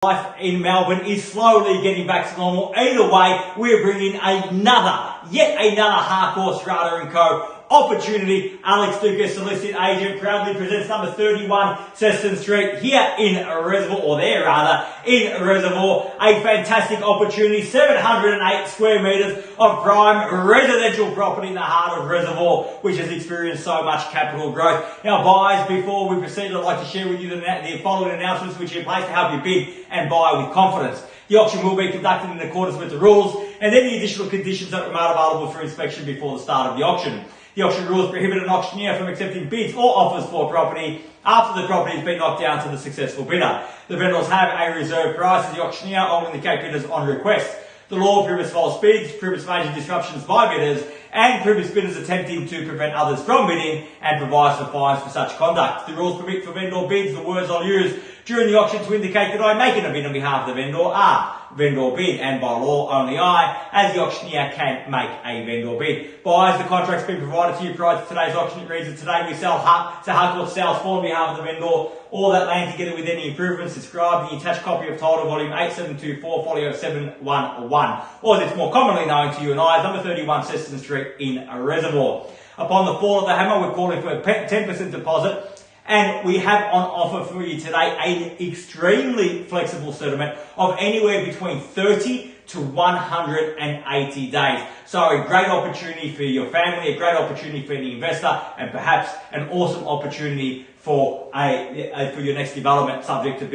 Life in Melbourne is slowly getting back to normal. Either way, we're bringing yet another Harcourts, Rata & Co. opportunity. Alex Doucas, solicitor agent, proudly presents number 31 Seston Street here in Reservoir, or there rather, in Reservoir. A fantastic opportunity, 708 square metres of prime residential property in the heart of Reservoir, which has experienced so much capital growth. Now buyers, before we proceed, I'd like to share with you the following announcements which are in place to help you bid and buy with confidence. The auction will be conducted in accordance with the rules and any additional conditions that were made available for inspection before the start of the auction. The auction rules prohibit an auctioneer from accepting bids or offers for property after the property has been knocked down to the successful bidder. The vendors have a reserve price as the auctioneer will indicate bidders on request. The law prohibits false bids, prohibits major disruptions by bidders, and prohibits bidders attempting to prevent others from bidding, and provides for fines for such conduct. The rules permit for vendor bids. The words I'll use during the auction to indicate that I'm making a bid on behalf of the vendor are vendor bid, and by law only I, as the auctioneer, can make a vendor bid. Buyers, the contract's been provided to you prior to today's auction. It reads that today we sell Harcourts sales for on behalf of the vendor all that land together with any improvements described in the attached copy of title volume 8724 folio 711, or as it's more commonly known to you and I as number 31 Seston Street in Reservoir. Upon the fall of the hammer, we're calling for a 10% deposit. And we have on offer for you today an extremely flexible settlement of anywhere between 30 to 180 days. So a great opportunity for your family, a great opportunity for any investor, and perhaps an awesome opportunity for your next development, subject to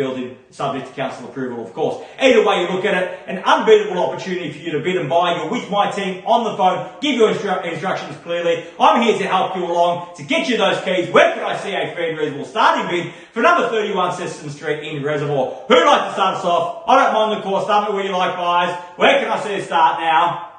council approval, of course. Either way you look at it, an unbeatable opportunity for you to bid and buy. You're with my team on the phone, give your instructions clearly. I'm here to help you along, to get you those keys. Where can I see a fair and reasonable starting bid for number 31 Seston Street in Reservoir? Who'd like to start us off? I don't mind the course. Start me where you like, guys. Where can I see a start now?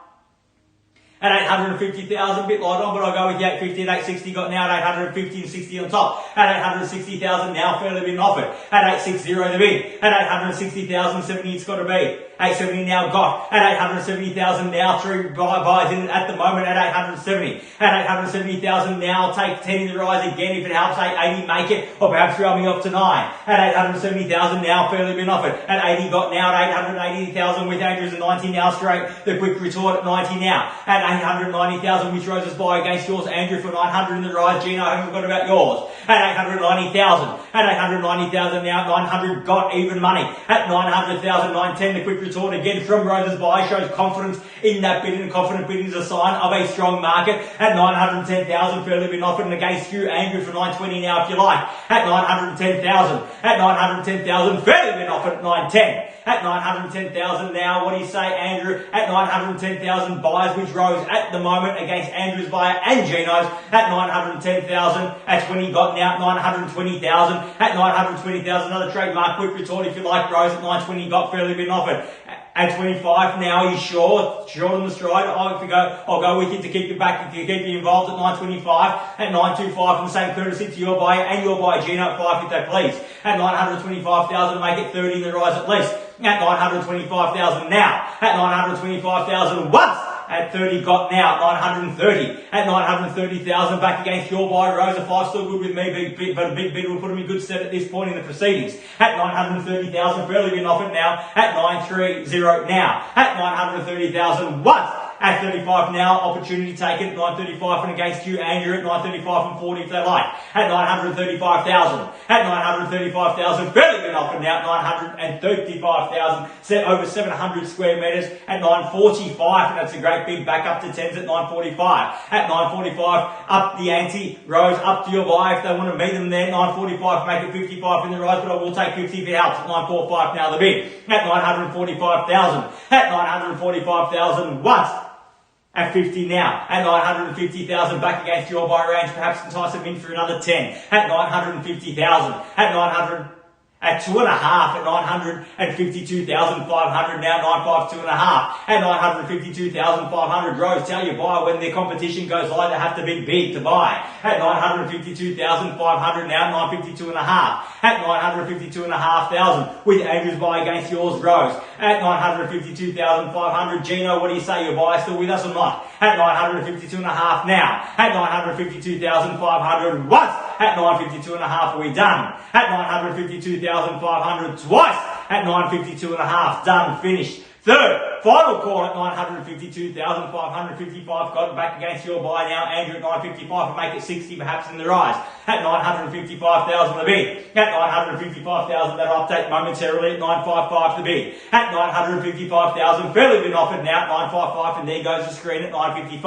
At 850,000, bit light on, but I'll go with the 850 and 860 got now at 850 and 60 on top. At 860,000 now fairly been offered. At 860 the bid. At 860,000, 70 it's got to be. 870 now got. At 870,000 now, three buys in at the moment at 870. At 870,000 now, take 10 in the rise again if it helps. 880 make it, or perhaps round me off to 9. At 870,000 now fairly been offered. At 80 got now at 880,000 with Andrews at 90 now straight. The quick retort at 90 now. At 890,000 which roses by against yours, Andrew, for 900 in the rise. Gino, I haven't forgot about yours. At 890,000. At 890,000 now, 900 got even money. At 900,000, 910, the quick retort again from Roses by shows confidence in that bidding, and confident bidding is a sign of a strong market. At 910,000, fairly been offered, and against you, Andrew, for 920 now if you like. At 910,000. At 910,000, fairly been offered at 910. At 910,000 now, what do you say, Andrew? At 910,000, buyers which rose at the moment against Andrew's buyer and Gino's. At 910,000, at 20 got now at 920,000. At 920,000, another trademark quick retort if you like, rose at 920 got, fairly been offered. At 25 now, are you sure? Sure on the stride? I'll go with you to keep you back, to keep you involved at 925. At 925 from the same courtesy to your buyer and your buyer Gino at 550 please. At 925,000 make it 30 in the rise at least. At 925,000 now. At 925,000 once. At 30 got now, 930. At 930,000 back against your buyer, Rose. A 5 still good with me, but a big bid will put him in good stead at this point in the proceedings. At 930,000, fairly been offered now. At 930 now. At 930,000 once. At 35 now, opportunity taken at 935 and against you, Andrew, at 935 and 40 if they like. At 935,000. At 935,000, fairly been offered now, 935,000, set over 700 square metres at 945, and that's a great bid back up to 10s at 945. At 945, up the ante, Rose, up to your buyer if they want to meet them there, 945, make it 55 in the rise, but I will take 50 if it helps, at 945 now the bid. At 945,000. At 945,000 once. At 50 now. At 950,000 back against your buy range, perhaps entice them in for another 10. At 950,000. At 900. At 2.5 at 952,500 now 952.5 at 952,500 Rose, tell your buyer when their competition goes high they have to bid big to buy. At 952,500 now 952.5 at 952,500 with Andrew's buy against yours Rose. At 952,500 Gino, what do you say, your buyer still with us or not? At 952.5 now. At 952,500 once. At 952.5 are we done? At 952,500 twice. at 952 and a half. Done, finished. Third, final call at 952,555. Got it back against your buy now. Andrew at 955 and make it 60 perhaps in the rise. At 955,000 the bid. At 955,000 that'll update momentarily at 955 the bid. At 955,000 fairly been offered now at 955 and there goes the screen at 955.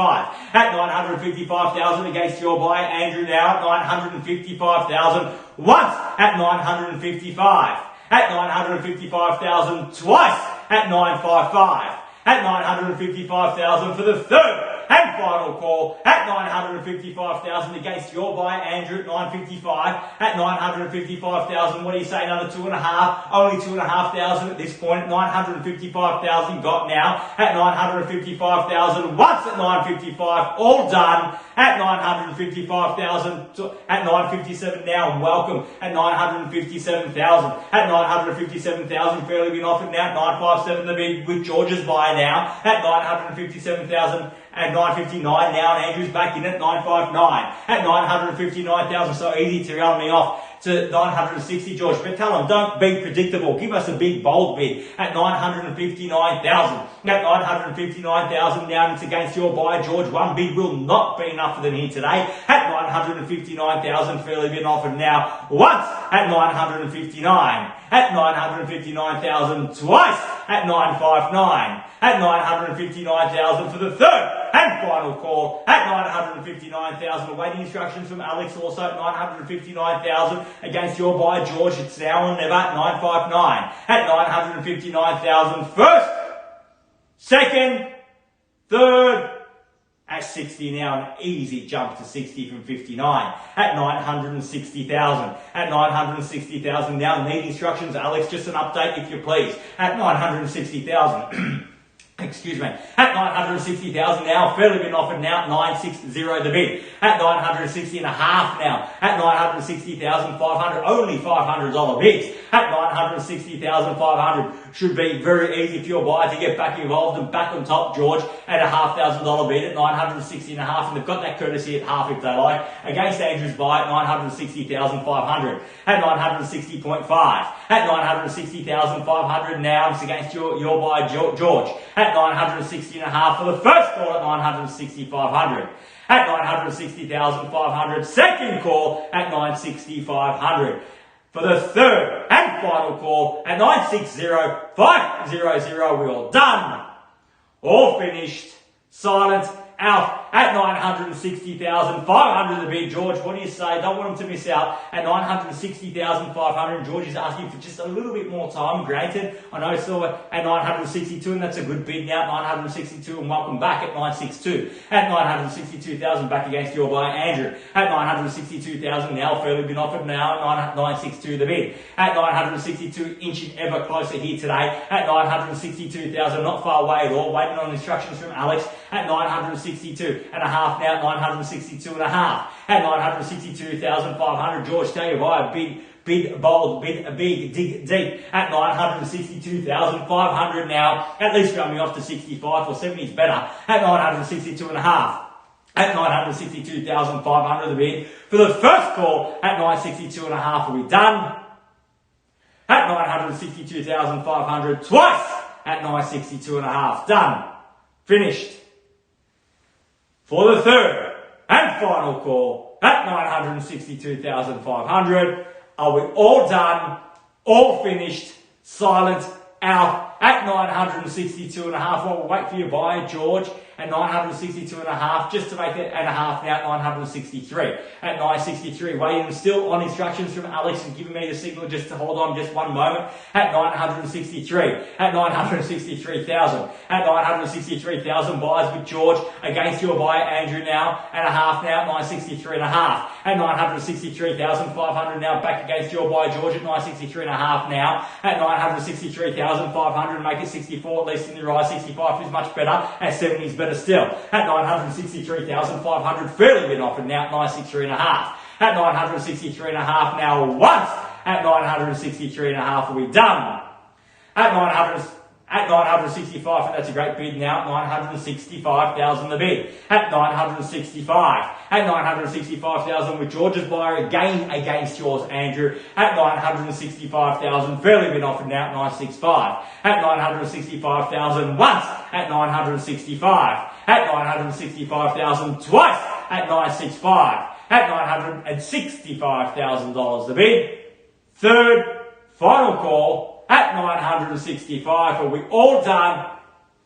At 955,000 against your buy. Andrew now at 955,000 once at 955. At 955,000 twice at 955. At 955,000 for the third and final call at 955,000 against your buy, Andrew at 955. At 955,000, what do you say? Another 2.5, only 2,500 at this point. At 955,000 got now. At 955,000 once at 955, all done. At 955,000, at 957 now, and welcome at 957,000. At 957,000, fairly been offered now. At 957 the bid with George's buy now. At 957,000. At 959 now, and Andrew's back in at 959. At 959,000, so easy to run me off to 960, George. But tell him, don't be predictable. Give us a big, bold bid at 959,000. At 959,000 now, it's against your buy, George. One bid will not be enough for them here today. At 959,000, fairly been offered now once at 959. At 959,000 twice at 959. At 959,000 for the third and final call at 959,000. Awaiting instructions from Alex also at 959,000 against your buy, George. It's now or never at 959. At 959,000 first, second, third, at 60 now, an easy jump to 60 from 59. At 960,000. At 960,000 now, need instructions, Alex, just an update if you please. At 960,000. Excuse me. At 960,000 now, fairly been offered now, 960 the bid. At 960 and a half now. At 960,500, only $500 bids. At 960,500 should be very easy for your buyer to get back involved and back on top, George, at a $1,500 bid at 960 and a half, and they've got that courtesy at half if they like. Against Andrew's buy at 960,500. At 960.5. At 960,500 now, it's against your buy, George. At 960 and a half for the first call at 960,500. At 960,500, second call at 960,500. For the third and final call at 960,500, we're all done. All finished. Silent. Out at 960,500 the bid, George. What do you say? Don't want him to miss out at 960,500. George is asking for just a little bit more time. Granted, I know Silver at 962, and that's a good bid now. 962, and welcome back at 962. At 962,000, back against your buy, Andrew. At 962,000 now, fairly been offered now at 962 the bid. At 962, inching ever closer here today. At 962,000, not far away at all. Waiting on instructions from Alex at 962 and a half now, 962 and a half. At 962,500, George, tell you why, big, bold, big, dig deep at 962,500 now. At least run me off to 65 or 70 is better. At 962 and a half. At 962,500 the bid. For the first call at 962 and a half, are we done? At 962,500 twice at 962 and a half. Done. Finished. For the third and final call at 962,500, are we all done, all finished, silent, out at 962 and a half? Well, we'll wait for your buy, George, at 962 and a half, just to make it and a half now at 963. At 963, waiting still on instructions from Alex and giving me the signal just to hold on just one moment. At 963, at 963,000, at 963,000 buys with George against your buy, Andrew now, and a half now at 963 and a half. At 963,500 now back against your buy, George, at 963 and a half now. At 963,500, make it 64, at least in the rise. 65 is much better, and 70 is better still. At 963,500, fairly been offered now at 963 and a half. At 963 and a half now once. At 963 and a half, are we done? At At 965, I think that's a great bid now. 965,000 the bid. At 965. At 965,000 with George's buyer again against yours, Andrew. At 965,000, fairly been offered now at 965. At 965,000 once. At 965. At 965,000 twice. At 965. At $965,000 the bid. Third, final call at 965. Are we all done?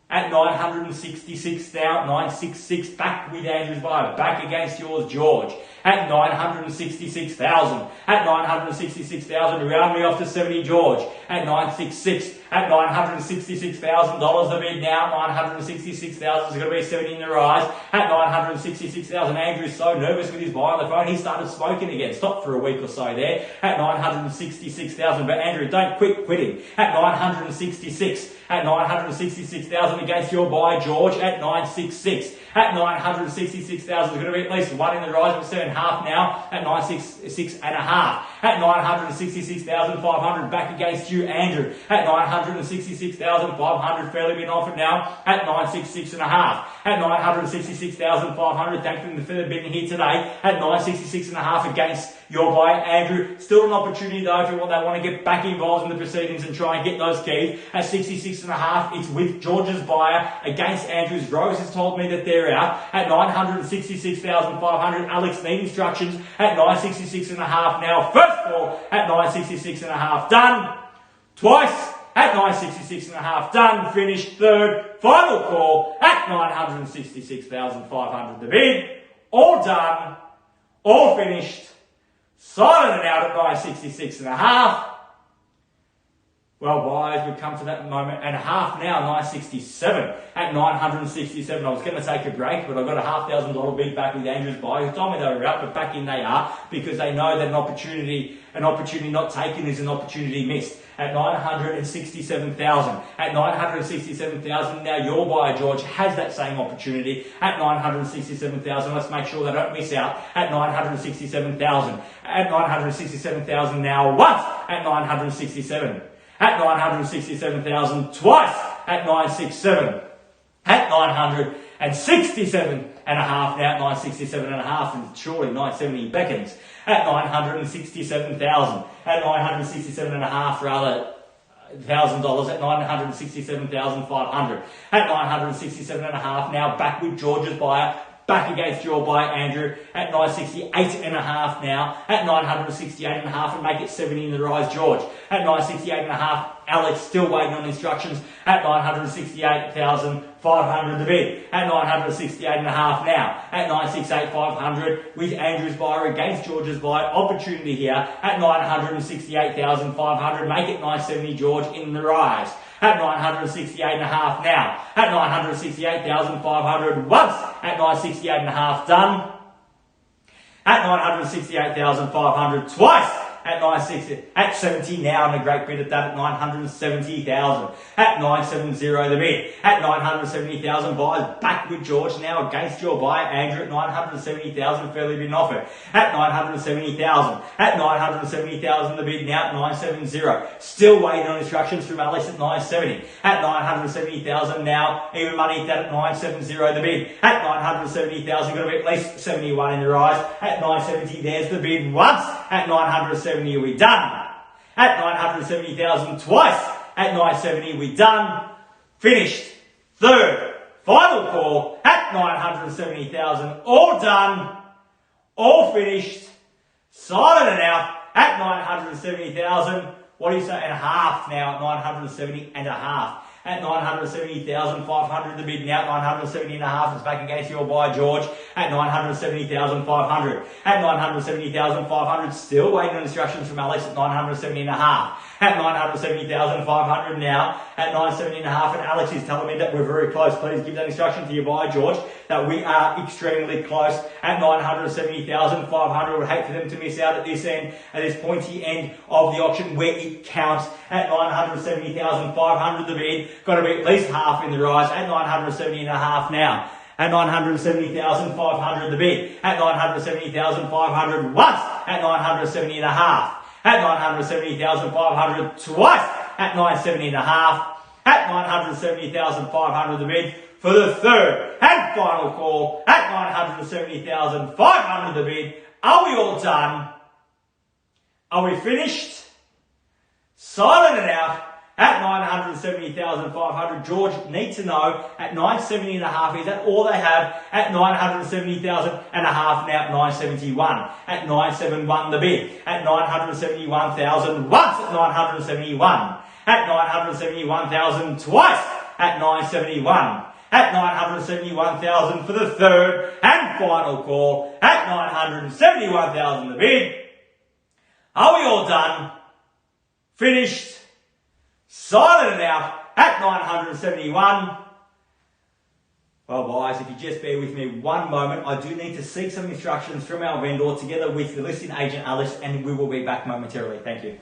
At 966 now, 966 back with Andrew's buyer, back against yours, George. At 966,000. At 966,000, round me off to 70, George. At 966. At $966,000 the bid now. 966,000 is going to be 70 in the rise. At 966,000, Andrew's so nervous with his buy on the phone, he started smoking again. Stopped for a week or so there. At 966,000, but Andrew, don't quit quitting. At 966. At 966,000 against your buy, George. At 966. At 966,000 is going to be at least one in the rise, but 7.5 now. At 966.5. At 966,500 back against you, Andrew. At 966,500 fairly been offered now. At 966.5. At 966,500. Thankfully, the third bidding here today. At 966.5 against your buy, Andrew. Still an opportunity though if they want to get back involved in the proceedings and try and get those keys. At 66.5, it's with George's buyer against Andrew's. Rose has told me that they're out. At 966,500, Alex need instructions. At 966.5 now. First call at 966.5 done. Twice at 966.5 done. Finished. Third final call at 966,500 the bid. All done. All finished. Silent and out at 966.5. Well, buyers, we've come to that moment and a half now, 967. At 967, I was going to take a break, but I got a $5,000 bid back with Andrew's buyer, who told me they were out, but back in they are, because they know that an opportunity not taken is an opportunity missed. At 967,000. At 967,000, now your buyer, George, has that same opportunity. At 967,000, let's make sure they don't miss out. At 967,000. At 967,000 now once. At 967. At 967,000 twice. At 967. At 967.5 now. At 967.5 and surely 970 beckons. At 967,000. At 967.5 rather. $1,000 at 967,500. At 967.5 now back with George's buyer. Back against your buy, Andrew, at 968.5 now. At 968.5 and make it 70 in the rise, George. At 968.5, Alex still waiting on instructions. At 968,500 the bid. At 968.5 now. At 968,500 with Andrew's buyer against George's buyer. Opportunity here at 968,500. Make it 970, George, in the rise. At 968.5 now. At 968,500 once. At 968.5 done. At 968,500 twice. At 70 now, and a great bid at that at 970,000. At 970 the bid. At 970,000 buyers back with George now against your buyer Andrew at 970,000 fairly been offered. At 970,000. At 970,000 the bid now at 970. Still waiting on instructions from Alex at 970. At 970,000 now, even money at that at 970 the bid. At 970,000, got to be at least 71 in the rise. At 970, there's the bid once. At 970, we done. At 970,000 twice. At 970, we done. Finished. Third, final call at 970,000. All done. All finished. Silent and out at 970,000. What do you say? And a half now at 970 and a half. At 970,500 the bid now. At 970.5 is back against your buy, George. At 970,500. At 970,500, still waiting on instructions from Alex at 970.5. At 970,500 now. At 970.5, and Alex is telling me that we're very close. Please give that instruction to your buy, George, that we are extremely close. At 970,500, would hate for them to miss out at this end, at this pointy end of the auction where it counts. At 970,500 the bid. Got to be at least half in the rise. At 970.5 now. At 970,500 the bid. At 970,500 once. At 970.5. At 970,500 twice. At 970.5. At at 970,500 the bid. For the third and final call at 970,500 the bid. Are we all done? Are we finished? Silent it out at 970,500. George needs to know at 970 and a half. Is that all they have? At 970,000 and a half now at 971. At 971 the bid. At 971,000 once at 971. At 971,000 twice at 971. At 971,000 for the third and final call at 971,000 the bid. Are we all done? Finished? Silent it out at 971. Well guys, if you just bear with me one moment, I do need to seek some instructions from our vendor together with the listing agent Alice, and we will be back momentarily. Thank you.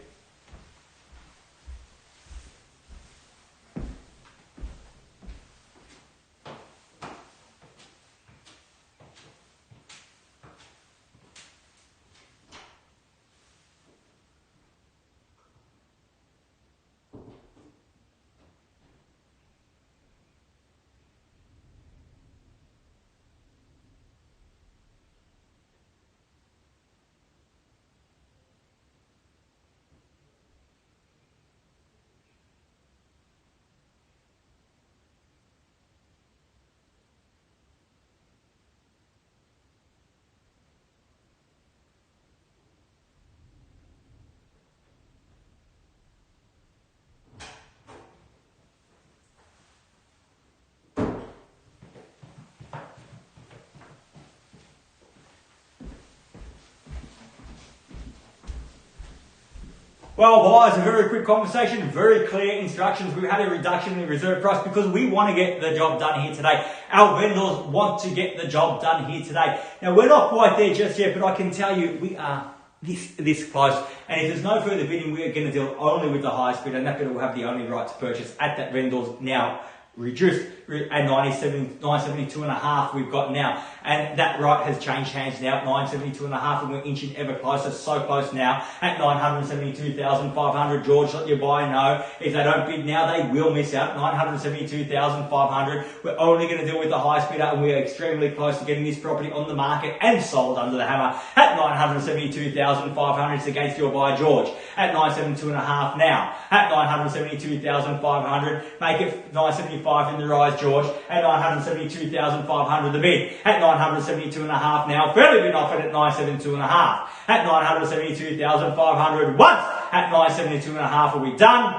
Well guys, a very quick conversation, very clear instructions. We had a reduction in the reserve price because we want to get the job done here today. Our vendors want to get the job done here today. Now we're not quite there just yet, but I can tell you we are this close. And if there's no further bidding, we are going to deal only with the highest bidder, and that bidder will have the only right to purchase at that vendor's now reduced at 972 and a half we've got now, and that right has changed hands now at 972 and a half, and we're inching ever closer, so close now at 972,500. George, let your buyer know if they don't bid now they will miss out. 972,500. We're only going to deal with the highest bidder, and we are extremely close to getting this property on the market and sold under the hammer at 972,500. It's against your buyer George at 972 and a half now at 972,500. Make it 975 in the rise George at 972,500 the bid at 972 and a half now. Fairly been offered at 972 and a half at 972,500 once at 972 and a half. Are we done?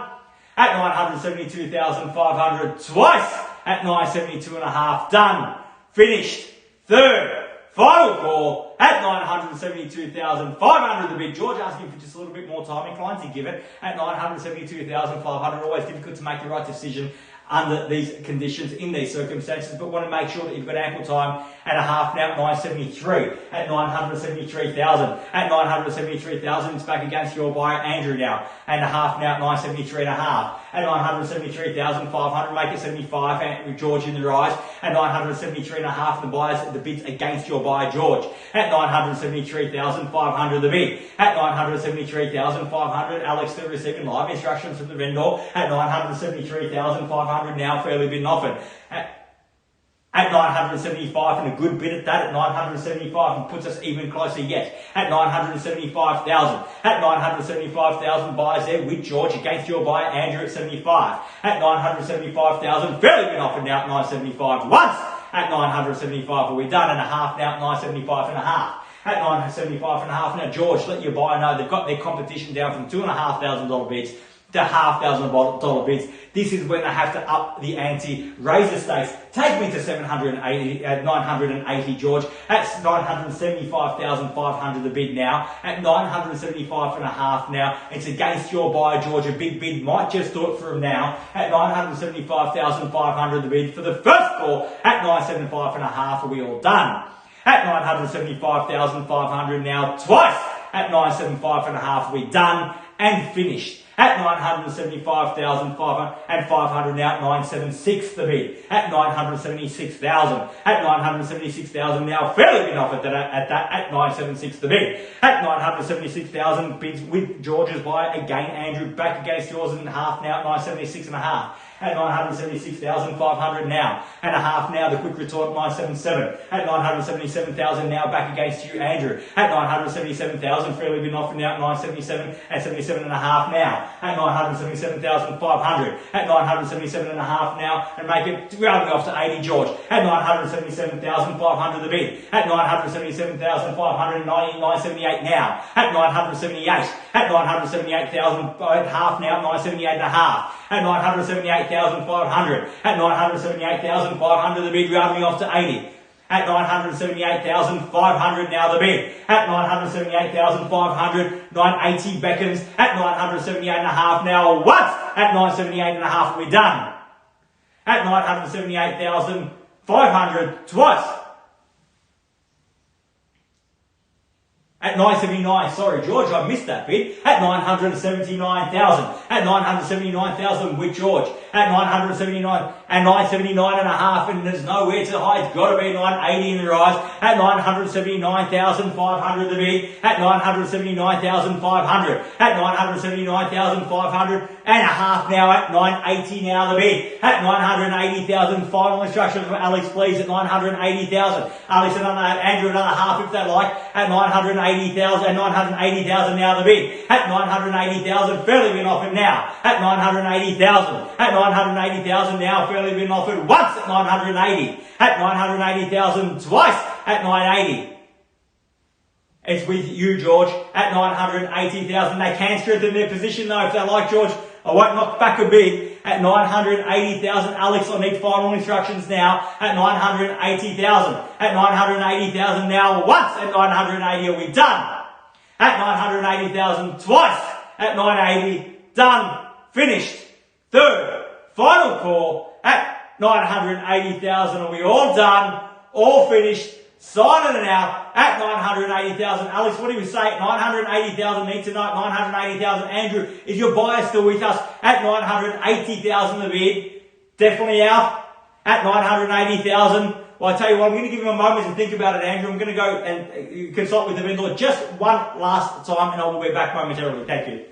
At 972,500 twice at 972 and a half. Done. Finished. Third. Final call at 972,500 the bid. George asking for just a little bit more time. Inclined to give it at 972,500. Always difficult to make the right decision under these conditions, in these circumstances, but want to make sure that you've got ample time and a half now at 973, at 973,000, at 973,000, it's back against your buyer Andrew now, and a half now at 973 and a half, at 973,500, make it 75, and George in the rise, at 973 and a half, the bids against your buyer George, at 973,500 the bid, at 973,500, Alex still receiving live instructions from the vendor, at 973,500 now, fairly been offered. At 975 and a good bid at that, at 975 and puts us even closer yet. At 975,000. At 975,000 buyers there with George against your buyer Andrew at 75. At 975,000, fairly been offered now at 975 once. At 975 are we done, and a half now at 975 and a half. At 975 and a half now, George, let your buyer know they've got their competition down from $2,500 bids to $1,500 bids. This is when they have to up the ante, raise the stakes, take me to 780, at 980, George. At 975,500 the bid now. At 975 and a half now. It's against your buyer, George. A big bid might just do it for him now. At 975,500 the bid for the first call. At 975 and a half, are we all done? At 975,500 now twice. At 975 and a half, are we done and finished? At 975,500 and 500 now at 976 the bid. At 976,000. At 976,000 now fairly been offered at 976 the bid. At 976,000 bids with George's buyer again Andrew back against yours in half now at 976 and a half. at 976,500 now. And a half now, the quick retort 977 at 977,000 now, back against you, Andrew, at 977,000, fairly been offered now at 977 and 77 and a half now, at 977,500, at 977 and a half now, and make it rounding off to 80, George, at 977,500 the bid, at 977,500, 978 now, at 978, at 978,000 at half now, 978 and a half, at 978,500, at 978,500 the bid, rounding off to 80. At 978,500 now the bid. At 978,500, 980 beckons. At 978 and a half now once. At 978 and a half we're done. At 978,500 twice. At 979, sorry George, I missed that bit. At 979,000. At 979,000 with George. At 979 and 979 and a half, and there's nowhere to hide. It's got to be 980 in the rise. At 979,500 the bid. At 979,500. At 979,500 and a half now. At 980 now the bid. At 980,000. Final instruction from Alex, please. At 980,000. Alex, Andrew, another half if they like. At 980,000 and 980,000 now the bid. At 980,000, fairly been offered now. At 980,000. At 980,000 now, fairly been offered once at 980. At 980,000 twice at 980. It's with you, George, at 980,000. They can strengthen their position though if they like, George. I won't knock back a bid. At 980,000, Alex, I need final instructions now. At 980,000. At 980,000 now once at 980 are we done. At 980,000 twice at 980. Done. Finished. Third. Final call at 980,000. Are we all done? All finished. Signing it out at 980,000. Alex, what do we say? 980,000 need to know. 980,000. Andrew, is your buyer still with us? At 980,000 the bid. Definitely out at 980,000. Well, I tell you what, I'm going to give him a moment to think about it, Andrew. I'm going to go and consult with the vendor just one last time, and I will be back momentarily. Thank you.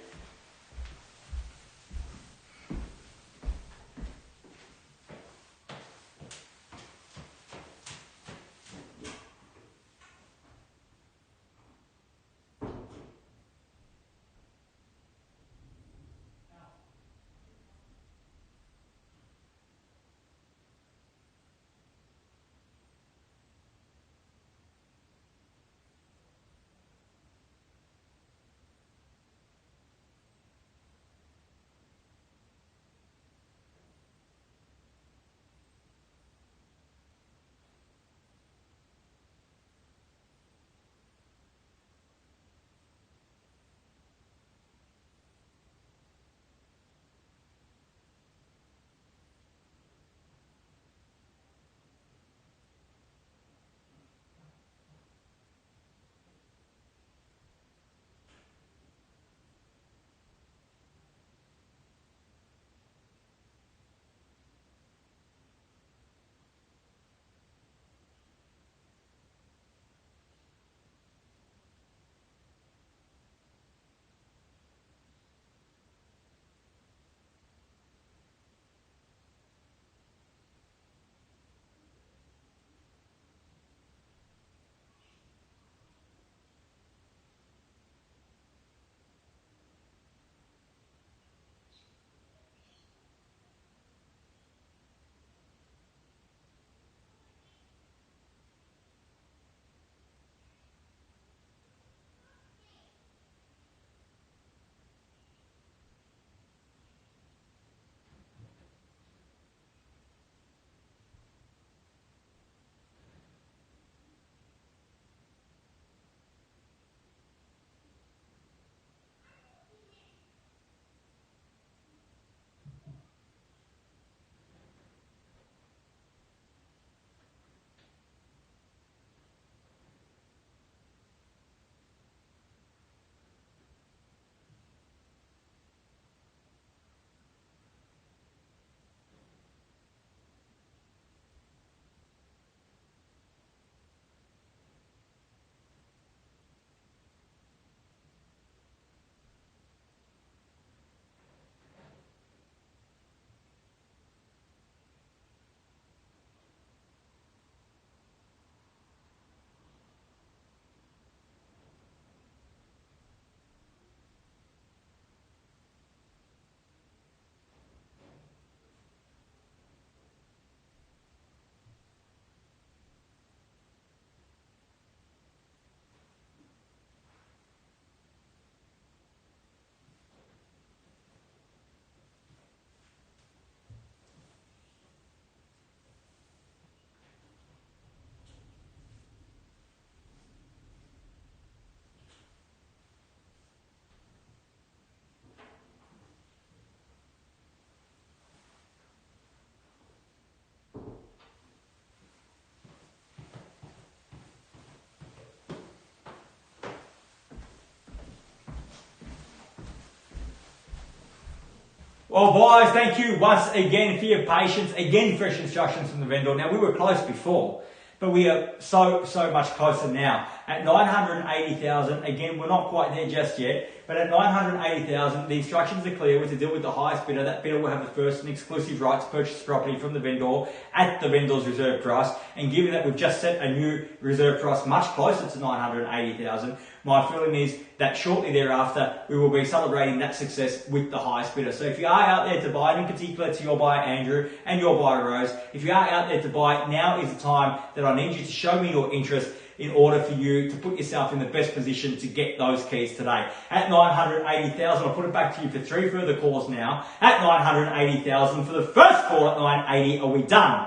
Well, buyers, thank you once again for your patience. Again, fresh instructions from the vendor. Now, we were close before, but we are so much closer now. At 980,000, again, we're not quite there just yet, but at 980,000, the instructions are clear. We're to deal with the highest bidder. That bidder will have the first and exclusive right to purchase the property from the vendor at the vendor's reserve price. And given that we've just set a new reserve price much closer to 980,000, my feeling is that shortly thereafter, we will be celebrating that success with the highest bidder. So if you are out there to buy, and in particular to your buyer Andrew and your buyer Rose, if you are out there to buy, now is the time that I need you to show me your interest in order for you to put yourself in the best position to get those keys today. At 980,000, I'll put it back to you for 3 further calls now. At 980,000, for the first call at 980, are we done?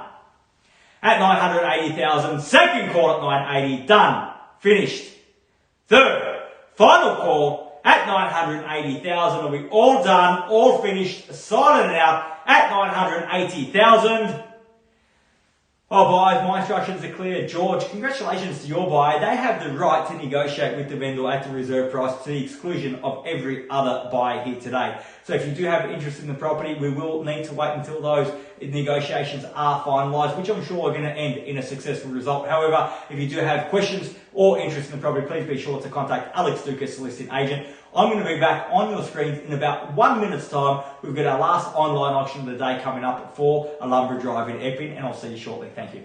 At 980,000, second call at 980, done. Finished. Third, final call at 980,000, are we all done, all finished, signing it out at 980,000. Oh, buyers, my instructions are clear. George, congratulations to your buyer. They have the right to negotiate with the vendor at the reserve price to the exclusion of every other buyer here today. So if you do have interest in the property, we will need to wait until those negotiations are finalised, which I'm sure are going to end in a successful result. However, if you do have questions or interest in the property, please be sure to contact Alex Doucas, soliciting agent. I'm going to be back on your screens in about 1 minute's time. We've got our last online auction of the day coming up for a lumber drive in Epping, and I'll see you shortly. Thank you.